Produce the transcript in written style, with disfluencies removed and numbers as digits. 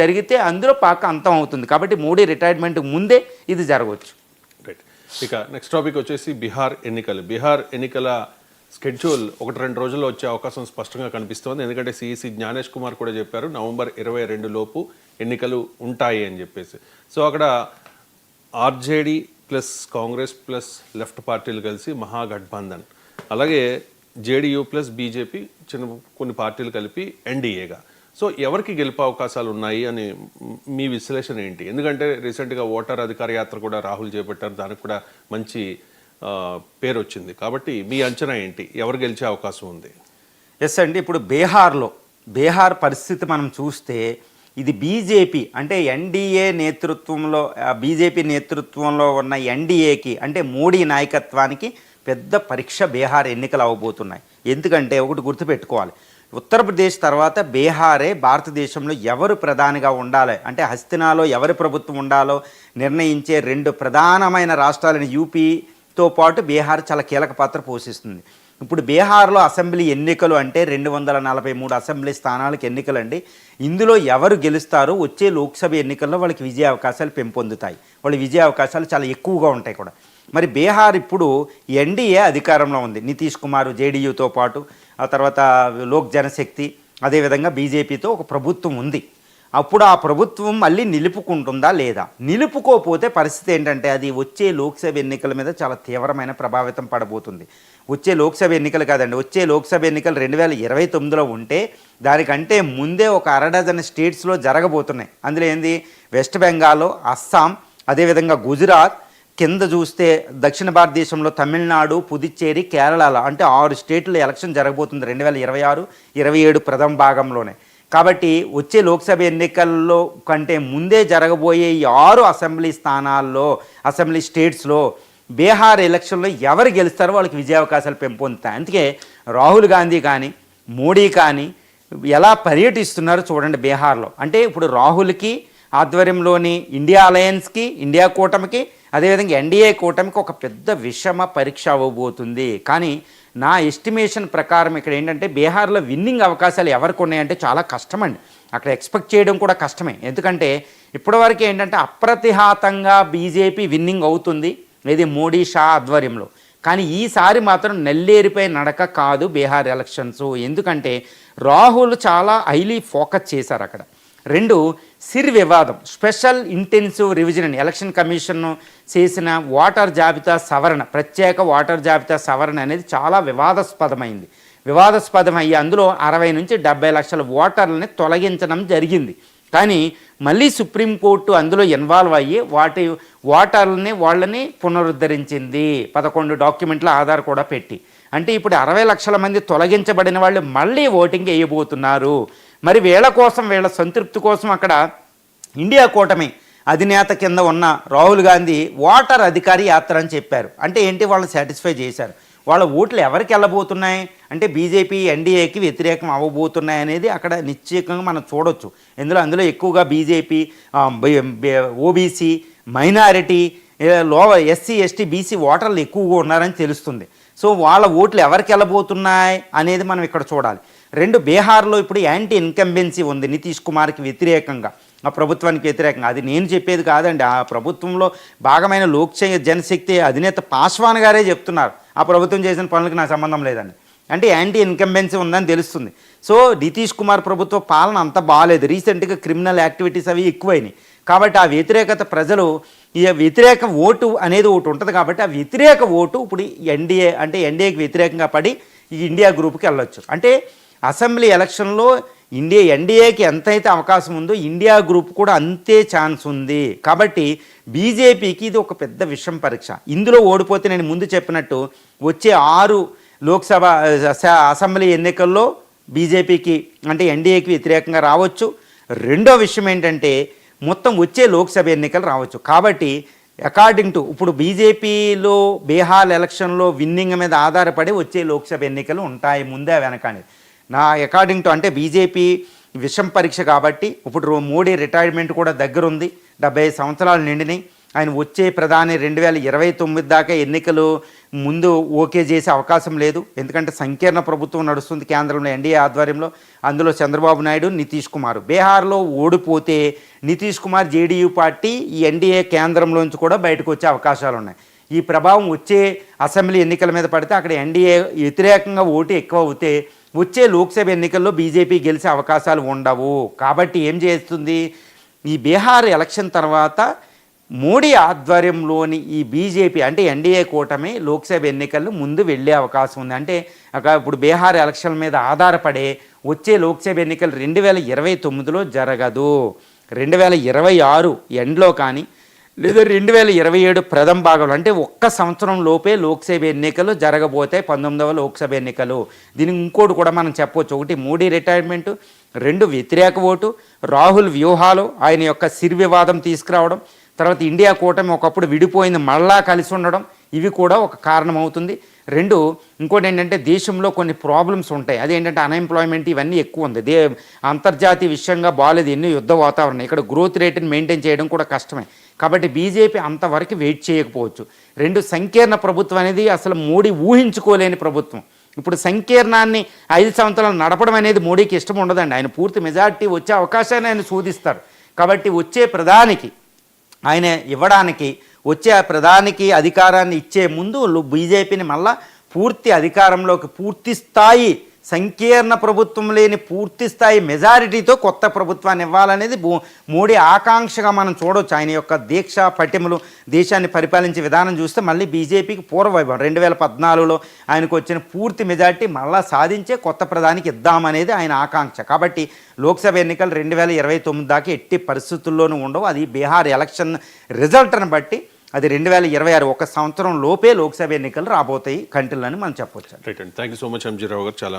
జరిగితే అందులో పాక అంతం అవుతుంది. కాబట్టి మోడీ రిటైర్మెంట్ ముందే ఇది జరగవచ్చు. రైట్. ఇక నెక్స్ట్ టాపిక్ వచ్చేసి బీహార్ ఎన్నికలు. బీహార్ ఎన్నికల స్కెడ్యూల్ 1-2 రోజుల్లో వచ్చే అవకాశం స్పష్టంగా కనిపిస్తోంది. ఎందుకంటే సిఈసి జ్ఞానేష్ కుమార్ కూడా చెప్పారు నవంబర్ 22 లోపు ఎన్నికలు ఉంటాయి అని చెప్పేసి. సో అక్కడ RJD plus Congress plus left పార్టీలు కలిసి మహాగఠబంధన్, అలాగే జేడీయూ ప్లస్ బీజేపీ కొన్ని పార్టీలు కలిపి ఎన్డీఏగా. సో ఎవరికి గెలిపే అవకాశాలు ఉన్నాయి అని మీ విశ్లేషణ ఏంటి? ఎందుకంటే రీసెంట్గా ఓటర్ అధికార యాత్ర కూడా రాహుల్ చేపట్టారు, దానికి కూడా మంచి పేరు వచ్చింది. కాబట్టి మీ అంచనా ఏంటి, ఎవరు గెలిచే అవకాశం ఉంది? ఎస్ అండి, ఇప్పుడు బీహార్ పరిస్థితి మనం చూస్తే ఇది బీజేపీ అంటే ఎన్డీఏ నేతృత్వంలో బీజేపీ నేతృత్వంలో ఉన్న ఎన్డీఏకి అంటే మోడీ నాయకత్వానికి పెద్ద పరీక్ష బీహార్ ఎన్నికలు అవ్వబోతున్నాయి. ఎందుకంటే ఒకటి గుర్తుపెట్టుకోవాలి, ఉత్తరప్రదేశ్ తర్వాత బీహారే భారతదేశంలో ఎవరు ప్రధానిగా ఉండాలి అంటే హస్తినాలో ఎవరి ప్రభుత్వం ఉండాలో నిర్ణయించే 2 ప్రధానమైన రాష్ట్రాలైన యూపీతో పాటు బీహార్ చాలా కీలక పాత్ర పోషిస్తుంది. ఇప్పుడు బీహార్లో అసెంబ్లీ ఎన్నికలు అంటే 243 అసెంబ్లీ స్థానాలకు ఎన్నికలండి. ఇందులో ఎవరు గెలుస్తారో వచ్చే లోక్సభ ఎన్నికల్లో వాళ్ళకి విజయ అవకాశాలు పెంపొందుతాయి, వాళ్ళ విజయ అవకాశాలు చాలా ఎక్కువగా ఉంటాయి కూడా. మరి బీహార్ ఇప్పుడు ఎన్డీఏ అధికారంలో ఉంది, నితీష్ కుమార్ జేడీయూతో పాటు, ఆ తర్వాత లోక్ జనశక్తి, అదేవిధంగా బీజేపీతో ఒక ప్రభుత్వం ఉంది. అప్పుడు ఆ ప్రభుత్వం మళ్ళీ నిలుపుకుంటుందా లేదా? నిలుపుకోకపోతే పరిస్థితి ఏంటంటే అది వచ్చే లోక్సభ ఎన్నికల మీద చాలా తీవ్రమైన ప్రభావితం పడబోతుంది. వచ్చే లోక్సభ ఎన్నికలు కాదండి, వచ్చే లోక్సభ ఎన్నికలు 2029లో ఉంటే దానికంటే ముందే ఒక 6 డజన్ స్టేట్స్లో జరగబోతున్నాయి. అందులో ఏంది, వెస్ట్ బెంగాల్, అస్సాం, అదేవిధంగా గుజరాత్, కింద చూస్తే దక్షిణ భారతదేశంలో తమిళనాడు, పుదుచ్చేరి, కేరళలో అంటే 6 స్టేట్లో ఎలక్షన్ జరగబోతుంది 2026, 27 ప్రథమ భాగంలోనే. కాబట్టి వచ్చే లోక్సభ ఎన్నికల్లో కంటే ముందే జరగబోయే ఈ 6 అసెంబ్లీ స్టేట్స్లో బీహార్ ఎలక్షన్లో ఎవరు గెలుస్తారో వాళ్ళకి విజయావకాశాలు పెంపొందుతాయి. అందుకే రాహుల్ గాంధీ కానీ మోడీ కానీ ఎలా పర్యటిస్తున్నారో చూడండి బీహార్లో. అంటే ఇప్పుడు రాహుల్కి ఆధ్వర్యంలోని ఇండియా అలయన్స్కి, ఇండియా కూటమికి, అదేవిధంగా ఎన్డీఏ కూటమికి ఒక పెద్ద విషమ పరీక్ష అవ్వబోతుంది. కానీ నా ఎస్టిమేషన్ ప్రకారం ఇక్కడ ఏంటంటే బీహార్లో విన్నింగ్ అవకాశాలు ఎవరికి ఉన్నాయంటే చాలా కష్టమండి, అక్కడ ఎక్స్పెక్ట్ చేయడం కూడా కష్టమే. ఎందుకంటే ఇప్పటివరకు ఏంటంటే అప్రతిహాతంగా బీజేపీ విన్నింగ్ అవుతుంది ఇది మోడీ షా ఆధ్వర్యంలో. కానీ ఈసారి మాత్రం నెల్లేరిపై నడక కాదు బీహార్ ఎలక్షన్స్. ఎందుకంటే రాహుల్ చాలా హైలీ ఫోకస్ చేశారు అక్కడ. 2 సిర్ వివాదం, స్పెషల్ ఇంటెన్సివ్ రివిజన్ అని ఎలక్షన్ కమిషన్ చేసిన ఓటర్ జాబితా సవరణ, ప్రత్యేక ఓటర్ జాబితా సవరణ అనేది చాలా వివాదాస్పదమయ్యి అందులో 60 నుంచి 70 లక్షల ఓటర్లని తొలగించడం జరిగింది. కానీ మళ్ళీ సుప్రీంకోర్టు అందులో ఇన్వాల్వ్ అయ్యి వాటి వాళ్ళని పునరుద్ధరించింది 11 డాక్యుమెంట్ల ఆధార్ కూడా పెట్టి. అంటే ఇప్పుడు 60 లక్షల మంది తొలగించబడిన వాళ్ళు మళ్ళీ ఓటింగ్ వేయబోతున్నారు. మరి వీళ్ళ కోసం, వీళ్ళ సంతృప్తి కోసం అక్కడ ఇండియా కూటమి అధినేత కింద ఉన్న రాహుల్ గాంధీ ఓటర్ అధికారి యాత్ర అని చెప్పారు. అంటే ఏంటి, వాళ్ళని సాటిస్ఫై చేశారు. వాళ్ళ ఓట్లు ఎవరికి వెళ్ళబోతున్నాయి అంటే బీజేపీ ఎన్డీఏకి వ్యతిరేకం అవ్వబోతున్నాయి అనేది అక్కడ నిశ్చయంగా మనం చూడొచ్చు. అందులో ఎక్కువగా BJP, OBC, minority, SC, ST, BC ఓటర్లు ఎక్కువగా ఉన్నారని తెలుస్తుంది. సో వాళ్ళ ఓట్లు ఎవరికి వెళ్ళబోతున్నాయి అనేది మనం ఇక్కడ చూడాలి. 2 బీహార్లో ఇప్పుడు యాంటీ ఇన్కంబెన్సీ ఉంది నితీష్ కుమార్కి వ్యతిరేకంగా, ఆ ప్రభుత్వానికి వ్యతిరేకంగా. అది నేను చెప్పేది కాదండి, ఆ ప్రభుత్వంలో భాగమైన లోక్ జనశక్తి అధినేత పాస్వాన్ గారే చెప్తున్నారు ఆ ప్రభుత్వం చేసిన పనులకు నాకు సంబంధం లేదని. అంటే యాంటీ ఇన్కంబెన్సీ ఉందని తెలుస్తుంది. సో నితీష్ కుమార్ ప్రభుత్వ పాలన అంత బాగాలేదు, రీసెంట్గా క్రిమినల్ యాక్టివిటీస్ అవి ఎక్కువైనాయి. కాబట్టి ఆ వ్యతిరేకత ప్రజలు, ఈ వ్యతిరేక ఓటు అనేది ఒకటి ఉంటుంది కాబట్టి ఆ వ్యతిరేక ఓటు ఇప్పుడు ఎన్డీఏకి వ్యతిరేకంగా పడి ఈ ఇండియా గ్రూప్కి వెళ్ళొచ్చు. అంటే అసెంబ్లీ ఎలక్షన్లో ఎన్డీఏకి ఎంతైతే అవకాశం ఉందో ఇండియా గ్రూప్ కూడా అంతే ఛాన్స్ ఉంది. కాబట్టి బీజేపీకి ఇది ఒక పెద్ద విషం పరీక్ష. ఇందులో ఓడిపోతే నేను ముందు చెప్పినట్టు వచ్చే 6 లోక్సభ అసెంబ్లీ ఎన్నికల్లో బీజేపీకి అంటే ఎన్డీఏకి వ్యతిరేకంగా రావచ్చు. రెండో విషయం ఏంటంటే మొత్తం వచ్చే లోక్సభ ఎన్నికలు రావచ్చు. కాబట్టి అకార్డింగ్ టు ఇప్పుడు బీజేపీలో బీహార్ ఎలక్షన్లో విన్నింగ్ మీద ఆధారపడి వచ్చే లోక్సభ ఎన్నికలు ఉంటాయి ముందే వెనకాని. నా అకార్డింగ్ టు అంటే బీజేపీ విషం పరీక్ష కాబట్టి ఇప్పుడు మోడీ రిటైర్మెంట్ కూడా దగ్గరుంది, 75 సంవత్సరాలు నిండినాయి. ఆయన వచ్చే ప్రధాని 2029 దాకా ఎన్నికలు ముందు ఓకే చేసే అవకాశం లేదు. ఎందుకంటే సంకీర్ణ ప్రభుత్వం నడుస్తుంది కేంద్రంలో ఎన్డీఏ ఆధ్వర్యంలో. అందులో చంద్రబాబు నాయుడు, నితీష్ కుమార్. బీహార్లో ఓడిపోతే నితీష్ కుమార్ జేడీయూ పార్టీ ఈ ఎన్డీఏ కేంద్రంలోంచి కూడా బయటకు వచ్చే అవకాశాలు ఉన్నాయి. ఈ ప్రభావం వచ్చే అసెంబ్లీ ఎన్నికల మీద పడితే అక్కడ ఎన్డీఏ వ్యతిరేకంగా ఓటు ఎక్కువ అవుతే వచ్చే లోక్సభ ఎన్నికల్లో బీజేపీ గెలిచే అవకాశాలు ఉండవు. కాబట్టి ఏం చేస్తుంది, ఈ బీహార్ ఎలక్షన్ తర్వాత మోడీ ఆధ్వర్యంలోని ఈ బీజేపీ అంటే ఎన్డీఏ కూటమి లోక్సభ ఎన్నికల్లో ముందు వెళ్ళే అవకాశం ఉంది. అంటే ఇప్పుడు బీహార్ ఎలక్షన్ మీద ఆధారపడే వచ్చే లోక్సభ ఎన్నికలు 2029లో జరగదు. 2026 ఎండ్లో కానీ లేదా 2027 ప్రథమ భాగంలో, అంటే ఒక్క సంవత్సరం లోపే లోక్సభ ఎన్నికలు జరగబోతాయి, 19వ లోక్సభ ఎన్నికలు. దీనికి ఇంకోటి కూడా మనం చెప్పవచ్చు. ఒకటి మోడీ రిటైర్మెంటు, 2 వ్యతిరేక ఓటు, రాహుల్ వ్యూహాలు, ఆయన యొక్క సిర్ వివాదం తీసుకురావడం, తర్వాత ఇండియా కూటమి ఒకప్పుడు విడిపోయింది మళ్ళా కలిసి ఉండడం, ఇవి కూడా ఒక కారణం అవుతుంది. 2 ఇంకోటి ఏంటంటే దేశంలో కొన్ని ప్రాబ్లమ్స్ ఉంటాయి. అదేంటంటే అన్ఎంప్లాయ్మెంట్ ఇవన్నీ ఎక్కువ ఉంది. అంతర్జాతీయ విషయంగా బాగాలేదు, ఎన్నో యుద్ధ వాతావరణం, ఇక్కడ గ్రోత్ రేట్ని మెయింటైన్ చేయడం కూడా కష్టమే. కాబట్టి బీజేపీ అంతవరకు వెయిట్ చేయకపోవచ్చు. 2 సంకీర్ణ ప్రభుత్వం అనేది అసలు మోడీ ఊహించుకోలేని ప్రభుత్వం. ఇప్పుడు సంకీర్ణాన్ని 5 సంవత్సరాలు నడపడం అనేది మోడీకి ఇష్టం ఉండదండి. ఆయన పూర్తి మెజార్టీ వచ్చే అవకాశాన్ని ఆయన శోధిస్తారు. కాబట్టి వచ్చే ప్రధానికి ఆయన ఇవ్వడానికి, వచ్చే ప్రధానికి అధికారాన్ని ఇచ్చే ముందు బీజేపీని మళ్ళా పూర్తి అధికారంలోకి, పూర్తి స్థాయి సంకీర్ణ ప్రభుత్వం లేని పూర్తి స్థాయి మెజారిటీతో కొత్త ప్రభుత్వాన్ని ఇవ్వాలనేది మోడీ ఆకాంక్షగా మనం చూడవచ్చు. ఆయన యొక్క దీక్ష పటిమలు, దేశాన్ని పరిపాలించే విధానం చూస్తే మళ్ళీ బీజేపీకి పూర్వవైభవం 2014లో ఆయనకు వచ్చిన పూర్తి మెజారిటీ మళ్ళా సాధించే కొత్త ప్రధానికి ఇద్దామనేది ఆయన ఆకాంక్ష. కాబట్టి లోక్సభ ఎన్నికలు 2029 దాకా ఎట్టి పరిస్థితుల్లోనూ ఉండవు. అది బీహార్ ఎలక్షన్ రిజల్ట్ని బట్టి అది 2026 ఒక సంవత్సరం లోపే లోక్సభ ఎన్నికలు రాబోతాయి కంట్రీలని మనం చెప్పవచ్చు. రైట్ అండి, thank you so much MG Rao గారు. చాలా